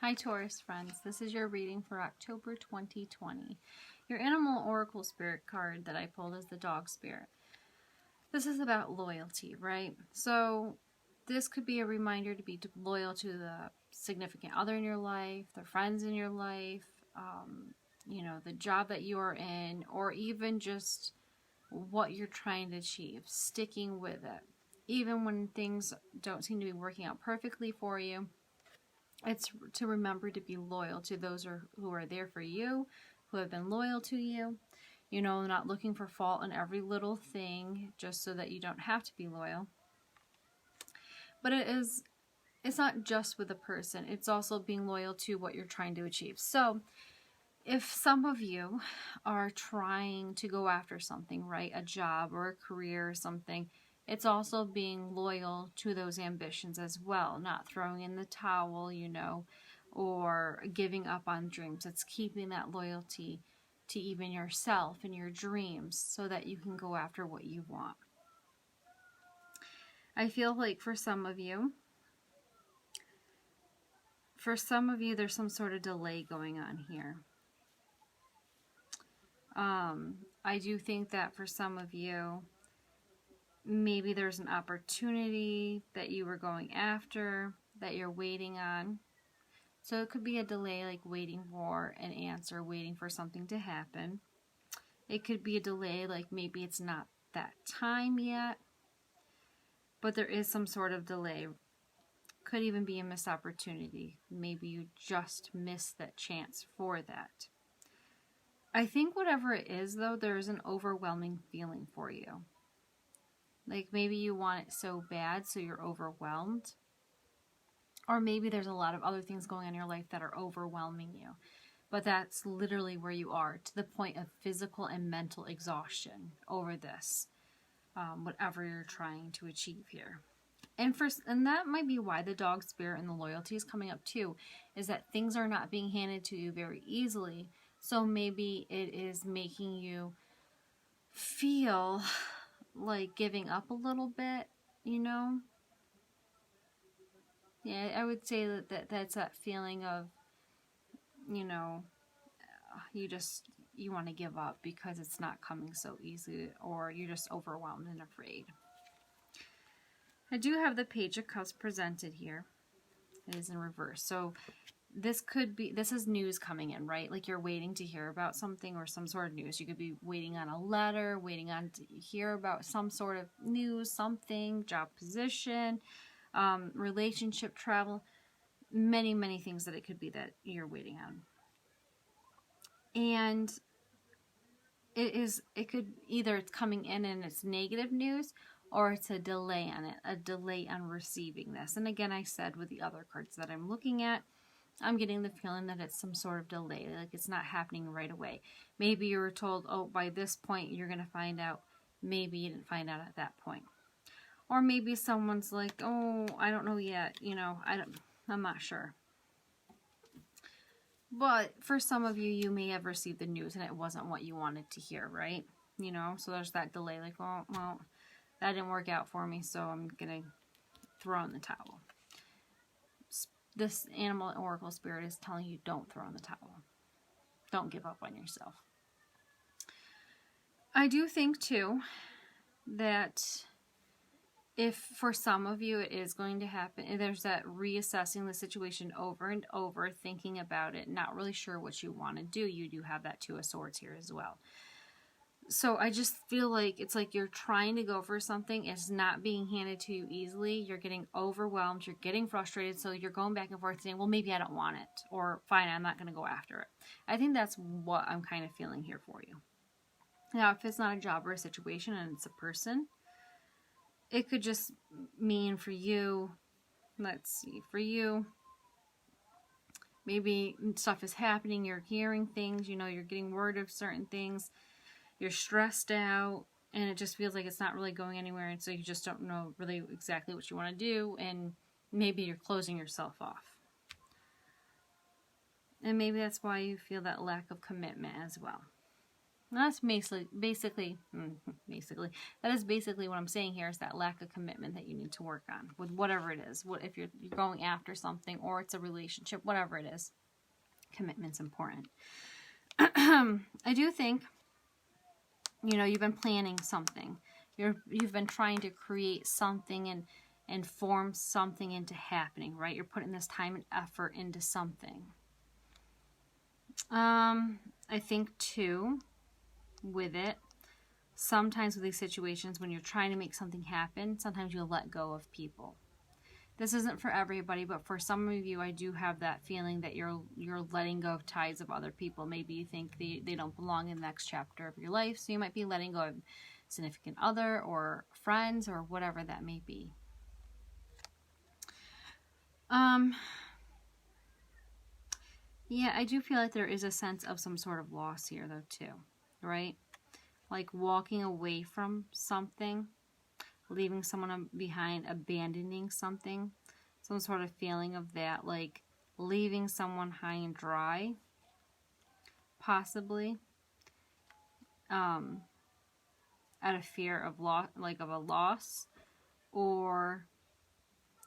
Hi Taurus friends, this is your reading for October 2020. Your animal oracle spirit card that I pulled is the dog spirit. This is about loyalty, right? So this could be a reminder to be loyal to the significant other in your life, the friends in your life, the job that you are in, or even just what you're trying to achieve, sticking with it. Even when things don't seem to be working out perfectly for you, it's to remember to be loyal to those who are there for you, who have been loyal to you. Not looking for fault in every little thing just so that you don't have to be loyal. But it's not just with a person. It's also being loyal to what you're trying to achieve. So if some of you are trying to go after something, right? A job or a career or something, it's also being loyal to those ambitions as well, not throwing in the towel, or giving up on dreams. It's keeping that loyalty to even yourself and your dreams so that you can go after what you want. I feel like for some of you, there's some sort of delay going on here. I do think that for some of you, maybe there's an opportunity that you were going after that you're waiting on. So it could be a delay, like waiting for an answer, waiting for something to happen. It could be a delay, like maybe it's not that time yet, but there is some sort of delay. Could even be a missed opportunity. Maybe you just missed that chance for that. I think whatever it is, though, there's an overwhelming feeling for you. Like maybe you want it so bad, so you're overwhelmed. Or maybe there's a lot of other things going on in your life that are overwhelming you. But that's literally where you are, to the point of physical and mental exhaustion over this, whatever you're trying to achieve here. And that might be why the dog spirit and the loyalty is coming up too, is that things are not being handed to you very easily. So maybe it is making you feel like giving up a little bit, Yeah, I would say that's that feeling of, you want to give up because it's not coming so easy, or you're just overwhelmed and afraid. I do have the Page of Cups presented here. It is in reverse. So this is news coming in, right? Like you're waiting to hear about something or some sort of news. You could be waiting on a letter, waiting on to hear about some sort of news, something, job position, relationship, travel, many, many things that it could be that you're waiting on. And it could either it's coming in and it's negative news, or it's a delay on it, a delay on receiving this. And again, I said with the other cards that I'm looking at, I'm getting the feeling that it's some sort of delay, like it's not happening right away. Maybe you were told, oh, by this point you're going to find out. Maybe you didn't find out at that point. Or maybe someone's like, oh, I don't know yet, I'm not sure. But for some of you, you may have received the news and it wasn't what you wanted to hear, right? So there's that delay, like, oh, well, that didn't work out for me, so I'm going to throw in the towel. This animal oracle spirit is telling you, don't throw in the towel. Don't give up on yourself. I do think, too, that if for some of you it is going to happen, there's that reassessing the situation over and over, thinking about it, not really sure what you want to do. You do have that Two of Swords here as well. So I just feel like it's like you're trying to go for something. It's not being handed to you easily. You're getting overwhelmed. You're getting frustrated. So you're going back and forth saying, well, maybe I don't want it. Or fine, I'm not going to go after it. I think that's what I'm kind of feeling here for you. Now, if it's not a job or a situation and it's a person, it could just mean for you, let's see, for you, maybe stuff is happening. You're hearing things, you're getting word of certain things. You're stressed out, and it just feels like it's not really going anywhere, and so you just don't know really exactly what you want to do, and maybe you're closing yourself off. And maybe that's why you feel that lack of commitment as well. That's basically, that is basically what I'm saying here, is that lack of commitment that you need to work on with whatever it is. What if you're going after something, or it's a relationship, whatever it is, commitment's important. I do think, you've been planning something. You've been trying to create something and form something into happening, right? You're putting this time and effort into something. I think too, with it, sometimes with these situations, when you're trying to make something happen, sometimes you'll let go of people. This isn't for everybody, but for some of you, I do have that feeling that you're letting go of ties of other people. Maybe you think they don't belong in the next chapter of your life, so you might be letting go of significant other or friends or whatever that may be. Yeah, I do feel like there is a sense of some sort of loss here, though, too, right? Like walking away from something, leaving someone behind, abandoning something, some sort of feeling of that, like leaving someone high and dry, possibly, out of fear of loss, like of a loss, or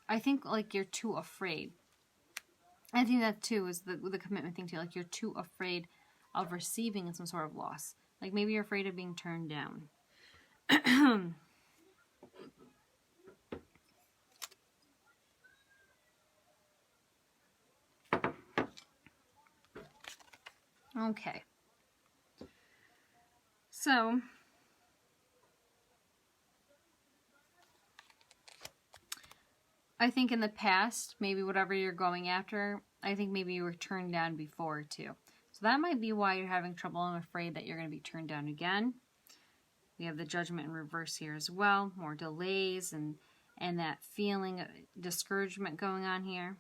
I think like you're too afraid. I think that too is the commitment thing too. Like you're too afraid of receiving some sort of loss. Like maybe you're afraid of being turned down. Okay. So I think in the past, maybe whatever you're going after, I think maybe you were turned down before too. So that might be why you're having trouble. I'm afraid that you're going to be turned down again. We have the Judgment in reverse here as well. More delays and that feeling of discouragement going on here.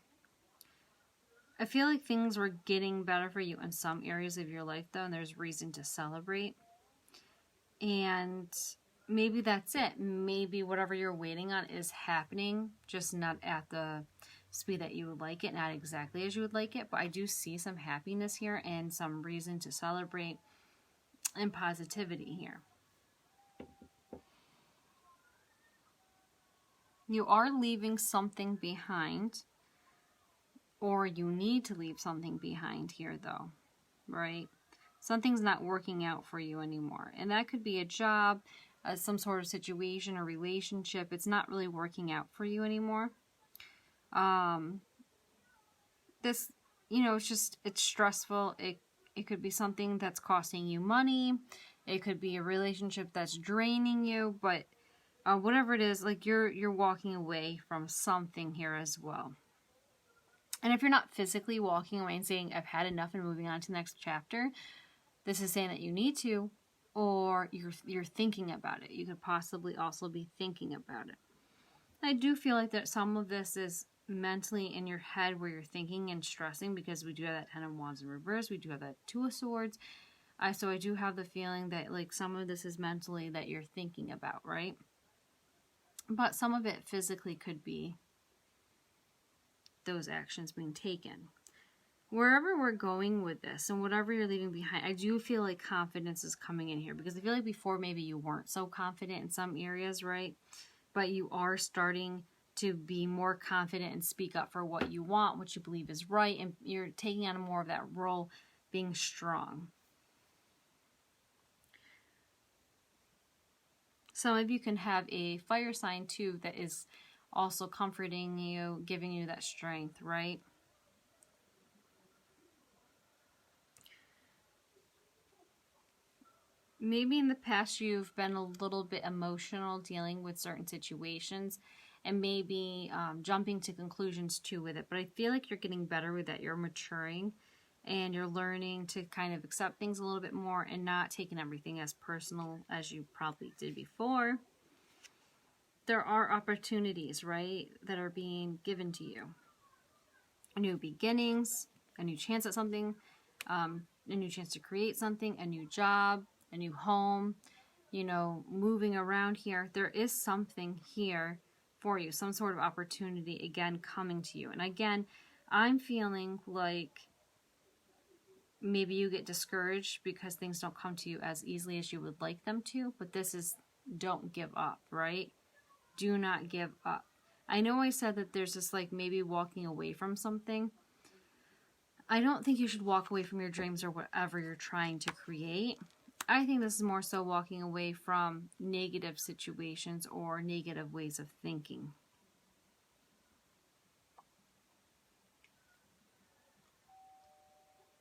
I feel like things were getting better for you in some areas of your life, though, and there's reason to celebrate. And maybe that's it. Maybe whatever you're waiting on is happening, just not at the speed that you would like it, not exactly as you would like it. But I do see some happiness here and some reason to celebrate and positivity here. You are leaving something behind, or you need to leave something behind here, though, right? Something's not working out for you anymore. And that could be a job, some sort of situation or relationship. It's not really working out for you anymore. This, it's stressful. It could be something that's costing you money. It could be a relationship that's draining you, but whatever it is, like you're walking away from something here as well. And if you're not physically walking away and saying, I've had enough and moving on to the next chapter, this is saying that you need to, or you're thinking about it. You could possibly also be thinking about it. I do feel like that some of this is mentally in your head where you're thinking and stressing, because we do have that Ten of Wands in reverse. We do have that Two of Swords. So I do have the feeling that like some of this is mentally that you're thinking about, right? But some of it physically could be those actions being taken. Wherever we're going with this and whatever you're leaving behind, I do feel like confidence is coming in here, because I feel like before maybe you weren't so confident in some areas, right? But you are starting to be more confident and speak up for what you want, what you believe is right, and you're taking on more of that role, being strong. Some of you can have a fire sign too that is also comforting you, giving you that strength, right? Maybe in the past you've been a little bit emotional dealing with certain situations, and maybe jumping to conclusions too with it. But I feel like you're getting better with that. You're maturing and you're learning to kind of accept things a little bit more and not taking everything as personal as you probably did before. There are opportunities, right, that are being given to you. New beginnings, a new chance at something, a new chance to create something, a new job, a new home, moving around here. There is something here for you, some sort of opportunity, again, coming to you. And again, I'm feeling like maybe you get discouraged because things don't come to you as easily as you would like them to, but this is don't give up, right? Do not give up. I know I said that there's this like maybe walking away from something. I don't think you should walk away from your dreams or whatever you're trying to create. I think this is more so walking away from negative situations or negative ways of thinking.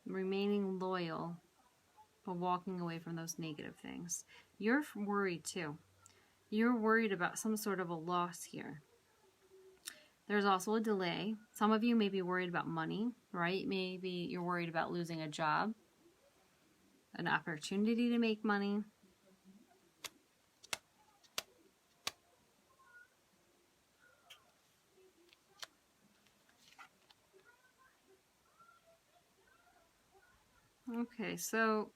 Remaining loyal, but walking away from those negative things. You're worried too. You're worried about some sort of a loss here. There's also a delay. Some of you may be worried about money, right? Maybe you're worried about losing a job, an opportunity to make money. Okay, so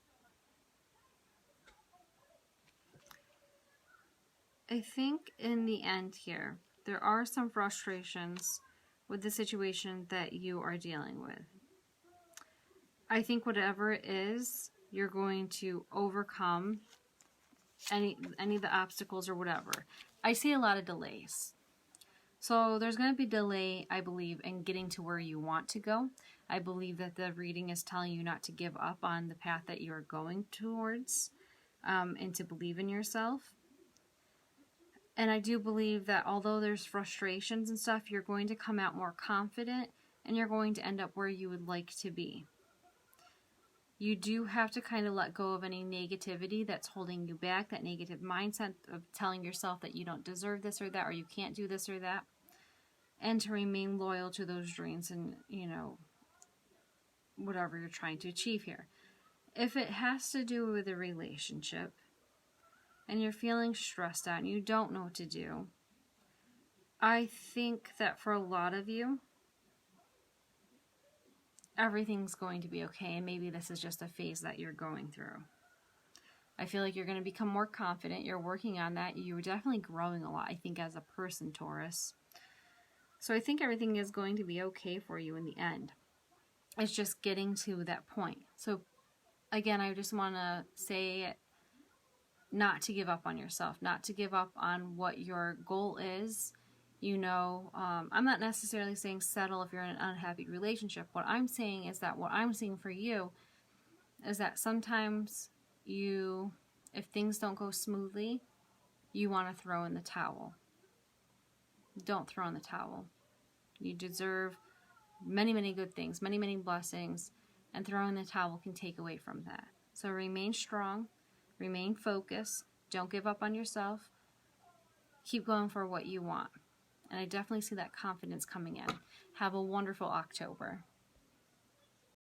I think in the end here, there are some frustrations with the situation that you are dealing with. I think whatever it is, you're going to overcome any of the obstacles or whatever. I see a lot of delays. So there's going to be delay, I believe, in getting to where you want to go. I believe that the reading is telling you not to give up on the path that you're going towards, and to believe in yourself. And I do believe that although there's frustrations and stuff, you're going to come out more confident and you're going to end up where you would like to be. You do have to kind of let go of any negativity that's holding you back, that negative mindset of telling yourself that you don't deserve this or that, or you can't do this or that, and to remain loyal to those dreams and, you know, whatever you're trying to achieve here. If it has to do with a relationship and you're feeling stressed out and you don't know what to do, I think that for a lot of you, everything's going to be okay, and maybe this is just a phase that you're going through. I feel like you're going to become more confident. You're working on that. You're definitely growing a lot, I think, as a person, Taurus. So I think everything is going to be okay for you in the end. It's just getting to that point. So again, I just want to say not to give up on yourself, not to give up on what your goal is. You know, I'm not necessarily saying settle if you're in an unhappy relationship. What I'm saying is that what I'm seeing for you is that sometimes you, if things don't go smoothly, you want to throw in the towel. Don't throw in the towel. You deserve many, many good things, many, many blessings, and throwing the towel can take away from that. So remain strong, remain focused, don't give up on yourself, keep going for what you want. And I definitely see that confidence coming in. Have a wonderful October.